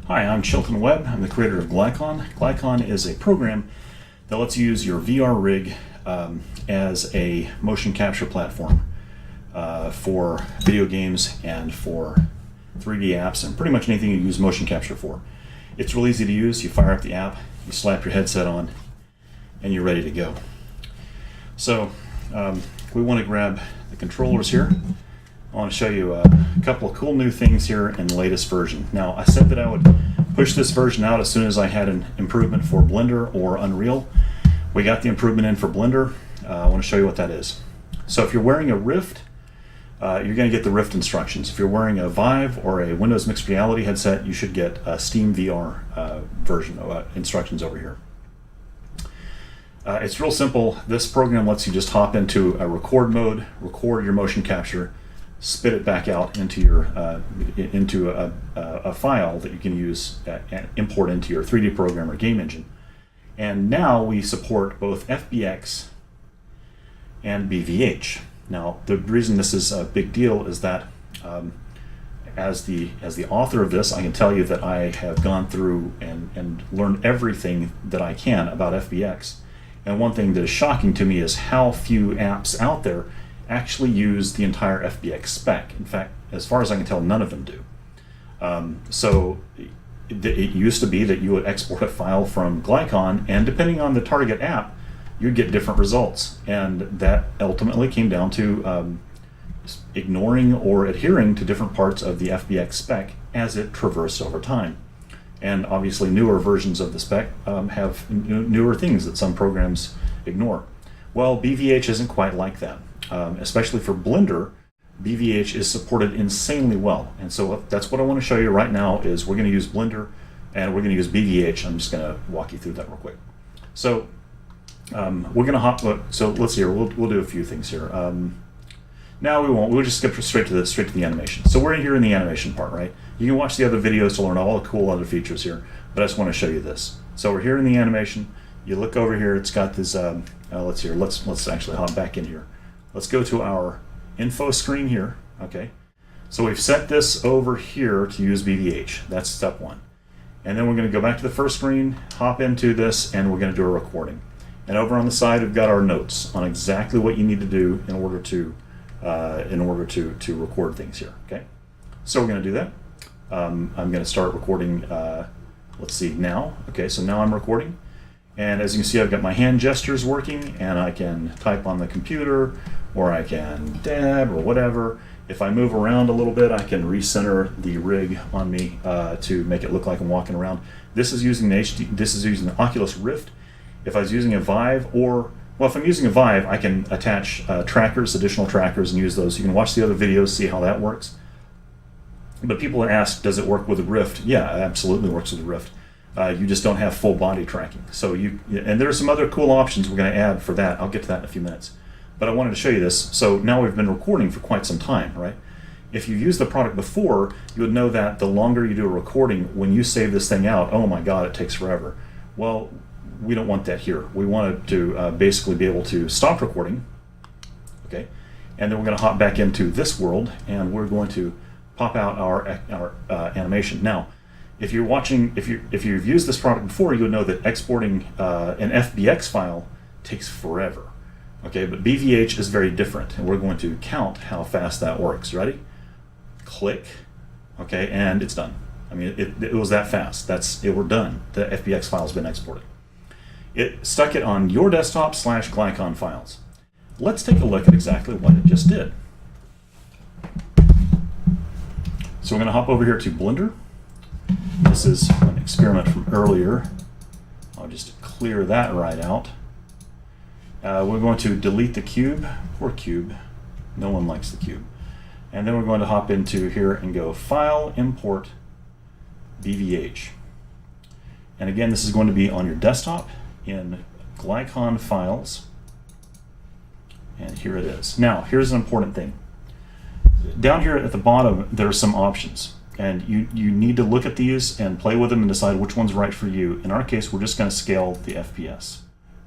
Hi, I'm Chilton Webb. I'm the creator of Glycon. Glycon is a program that lets you use your VR rig as a motion capture platform for video games and for 3D apps and pretty much anything you use motion capture for. It's real easy to use. You fire up the app, you slap your headset on, and you're ready to go. So we want to grab the controllers here. I want to show you a couple of cool new things here in the latest version. Now, I said that I would push this version out as soon as I had an improvement for Blender or Unreal. We got the improvement in for Blender. I want to show you what that is. So if you're wearing a Rift, you're going to get the Rift instructions. If you're wearing a Vive or a Windows Mixed Reality headset, you should get a Steam VR version of instructions over here. It's real simple. This program lets you just hop into a record mode, record your motion capture, spit it back out into your a file that you can use and import into your 3D program or game engine. And now we support both FBX and BVH. Now, the reason this is a big deal is that as the author of this, I can tell you that I have gone through and learned everything that I can about FBX. And one thing that is shocking to me is how few apps out there actually use the entire FBX spec. In fact, as far as I can tell, none of them do. So it used to be that you would export a file from Glycon, and depending on the target app, you'd get different results. And that ultimately came down to ignoring or adhering to different parts of the FBX spec as it traversed over time. And obviously newer versions of the spec have newer things that some programs ignore. Well, BVH isn't quite like that. Especially for Blender, BVH is supported insanely well. And so that's what I want to show you right now is we're going to use Blender and we're going to use BVH. I'm just going to walk you through that real quick. So we're going to hop, so let's see here, we'll do a few things here. Now we won't, we'll just skip straight to the animation. So we're here in the animation part, right? You can watch the other videos to learn all the cool other features here, but I just want to show you this. So we're here in the animation. You look over here, it's got this, let's see here, let's actually hop back in here. Let's go to our info screen here, okay? So we've set this over here to use BVH. That's step one. And then we're going to go back to the first screen, hop into this, and we're going to do a recording. And over on the side, we've got our notes on exactly what you need to do in order to record things here, okay? So we're going to do that. I'm going to start recording, let's see, now. Okay, so now I'm recording. And as you can see, I've got my hand gestures working, and I can type on the computer, or I can dab, or whatever. If I move around a little bit, I can recenter the rig on me to make it look like I'm walking around. This is using the Oculus Rift. If I was using a Vive, well, if I'm using a Vive, I can attach trackers, additional trackers, and use those. You can watch the other videos, see how that works. But people ask, does it work with a Rift? Yeah, it absolutely works with a Rift. You just don't have full body tracking. So and there are some other cool options we're going to add for that. I'll get to that in a few minutes. But I wanted to show you this. So now we've been recording for quite some time, right? If you've used the product before, you would know that the longer you do a recording, when you save this thing out, oh my God, it takes forever. Well, we don't want that here. We wanted to basically be able to stop recording, okay? And then we're going to hop back into this world, and we're going to pop out our animation. Now, if you've used this product before, you would know that exporting an FBX file takes forever. Okay, but BVH is very different, and we're going to count how fast that works. Ready? Click. Okay, and it's done. I mean, it was that fast. We're done. The FBX file has been exported. It stuck it on your desktop / Glycon files. Let's take a look at exactly what it just did. So we're going to hop over here to Blender. This is an experiment from earlier. I'll just clear that right out. We're going to delete the cube. Poor cube. No one likes the cube. And then we're going to hop into here and go File, Import, BVH. And again, this is going to be on your desktop in Glycon Files. And here it is. Now, here's an important thing. Down here at the bottom, there are some options. And you need to look at these and play with them and decide which one's right for you. In our case, we're just going to scale the FPS.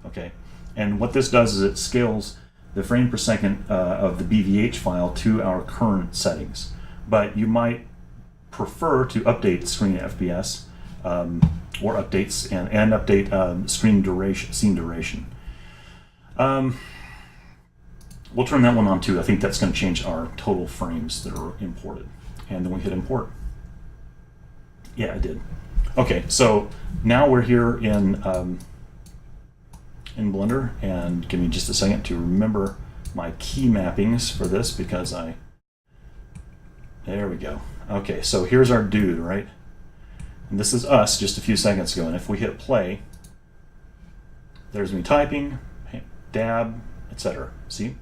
Okay? And what this does is it scales the frame per second of the BVH file to our current settings. But you might prefer to update screen FPS or updates and update screen duration, scene duration. We'll turn that one on too. I think that's going to change our total frames that are imported. And then we hit import. Yeah, I did. Okay, so now we're here in Blender, and give me just a second to remember my key mappings for this because there we go. Okay, so here's our dude, right? And this is us just a few seconds ago, and if we hit play, there's me typing, dab, etc. See?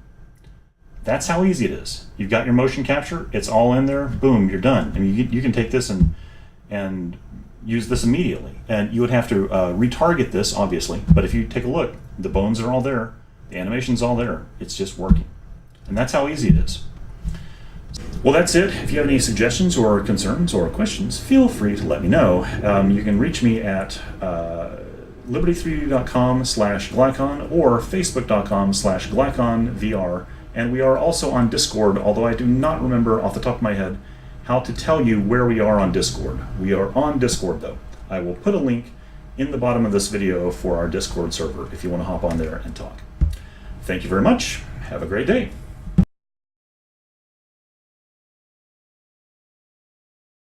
That's how easy it is. You've got your motion capture, it's all in there, boom, you're done. I mean, you can take this and use this immediately. And you would have to retarget this, obviously, but if you take a look, the bones are all there, the animation's all there, it's just working. And that's how easy it is. Well, that's it. If you have any suggestions or concerns or questions, feel free to let me know. You can reach me at liberty3d.com/Glykon or facebook.com/GlykonVR. And we are also on Discord, although I do not remember off the top of my head how to tell you where we are on Discord. We are on Discord, though. I will put a link in the bottom of this video for our Discord server if you want to hop on there and talk. Thank you very much. Have a great day.